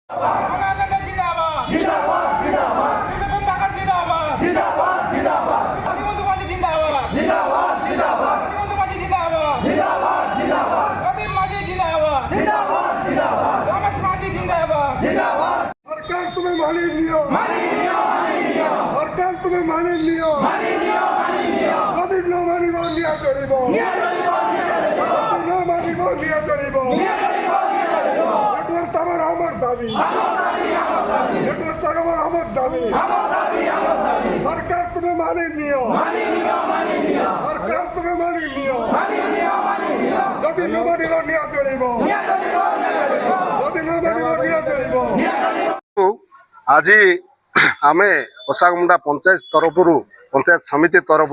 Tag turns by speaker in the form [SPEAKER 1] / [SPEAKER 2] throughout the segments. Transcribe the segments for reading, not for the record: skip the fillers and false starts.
[SPEAKER 1] सरकार तुम्हें मानी लियो सरकार तुम्हें मानी लियो कभी न मानिब निया करिब न मानिब निया करिब नेटवर्क टावर आमार दाबी नेटवर्क टावर आमार दाबी सरकार तुम्हें मानी लियो सरकार तुम्हें मानी लियो कभी न मानिब निया करिब कभी न मानिब निया करिब।
[SPEAKER 2] आज आम कोसागुमुंडा पंचायत पंचायत समिति तरफ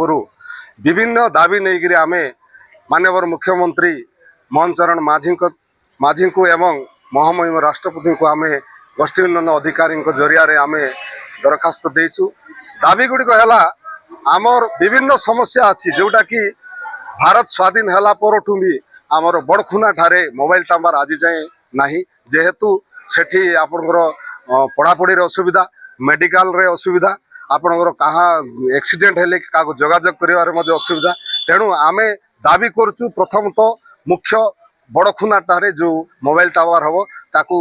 [SPEAKER 2] विभिन्न दाबी नहीं आम माननीय मुख्यमंत्री मोहन चरण माझी को एवं महामहिम राष्ट्रपति को आम गोष्ठी उन्नयन अधिकारी जरिया आम दरखास्त देचु। दाबी गुड़िक है आमर विभिन्न समस्या अच्छी जोटा कि भारत स्वाधीन है परठू भी आमर बड़खुना ठारे मोबाइल टावर आज जाए ना जेहेतु सेठी आपणकर पढ़ापढ़ी असुविधा मेडिकल रे असुविधा आपणकर कहाँ एक्सीडेंट हेले क्या जोगाजोग कर असुविधा तेणु आम दाबी करुचु प्रथम तो मुख्य बड़खुना ठारे जो मोबाइल टावर हम ताकू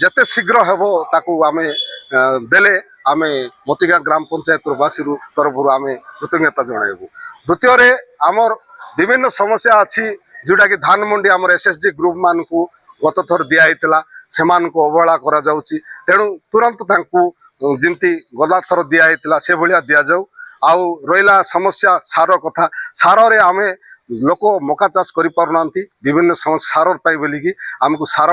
[SPEAKER 2] जेते शीघ्र हम ताकू आम देले आम मोतिगा ग्राम पंचायत वासी तरफ आम कृतज्ञता जनइबू। द्वितीय आमर विभिन्न समस्या अच्छी जोटा कि धान मंडी आमर एसएसजी ग्रुप मान को गत थर दिखाई से अवहेला करा जाउची तेणु तुरंत जमती गला थर दिखाई से भाया दि जाऊ। आउ रहा समस्या सार कथा सार रे आमे लोक मका चाष कर पारना विभिन्न सार पाई बोलिकी आमको सार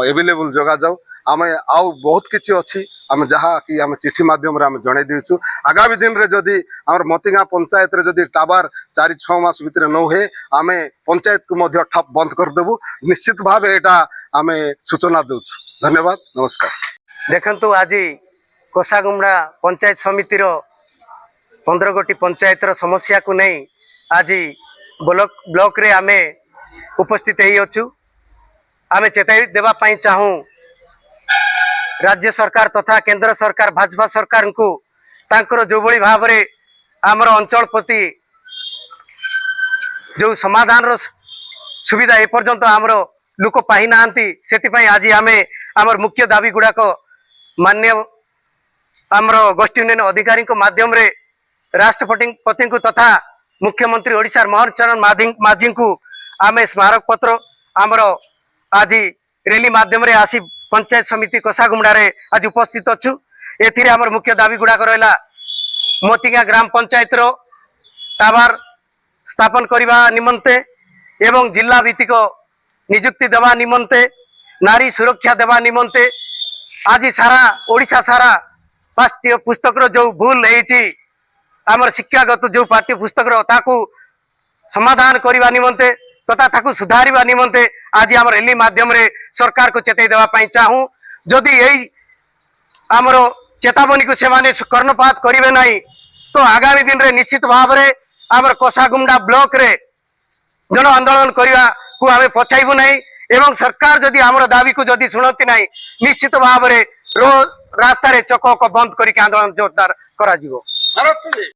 [SPEAKER 2] एवेलेबल जगह जाऊ आम आउ बहुत किसी अच्छी आम जहाँ कि आम चिठी माध्यम आम जन देचु। आगामी दिन में जदि आम मोतिगा पंचायत रे जदि टावर 4-6 मास भितर न हुए आम पंचायत को ठप बंद करदेबू निश्चित भाव एटा आम सूचना देचु। धन्यवाद नमस्कार।
[SPEAKER 3] देखंतु आज कोसागुमुंडा पंचायत समितिर 15 गोटी पंचायतर समस्या को नहीं आज ब्लॉक रे आमे उपस्थित होइछु। आमे चेताई देवा पाई चाहूँ राज्य सरकार तथा केंद्र सरकार भाजपा सरकार को तांकर जो बड़ी भाव रे आमर अंचल प्रति जो समाधान सुविधा एपर्यंत आमर लोक पाई नांती सेति आज आमे आमर मुख्य दाबी गुड़ाक मान्य आमर गोष्ठी उन्नयन अधिकारी माध्यम रे राष्ट्रपति को तथा मुख्यमंत्री ओडिशा मोहन चरण माझी को आम स्मारक पत्र आमर आज रैली माध्यम रे आसी पंचायत समिति कोसागुमुंडा रे आज उपस्थित अच्छु। एथिरे आमर मुख्य दाबी गुड़ाक रहा मोतिगा ग्राम पंचायत रो टावर स्थापन करने निमंते एवं जिला भित्तिक नियुक्ति देवा निमंते नारी सुरक्षा देवा निमंते आज सारा ओडिशा सारा पाठ्य पुस्तक रो जो भूल है आमर शिक्षागत जो पाठ्य पुस्तक रो ताकू समाधान करने निमंते तथा ताकू सुधारिबा निमंते आज आम रैली माध्यम रे सरकार को चेताई देवा पाई चाहूँ जदि यही आमर चेतावनी को सेमाने कर्णपात करिवे नहीं तो आगामी दिन रे निश्चित भाव रे आमर कोसागुमुंडा ब्लॉक रे जन आंदोलन करने को आम पछाइबू नहीं एवं सरकार जदि आमर दाबी को जदि शुणती नहीं निश्चित भाव रे रास्ता रे चक बंद करके आंदोलन जोरदार करा जिवो।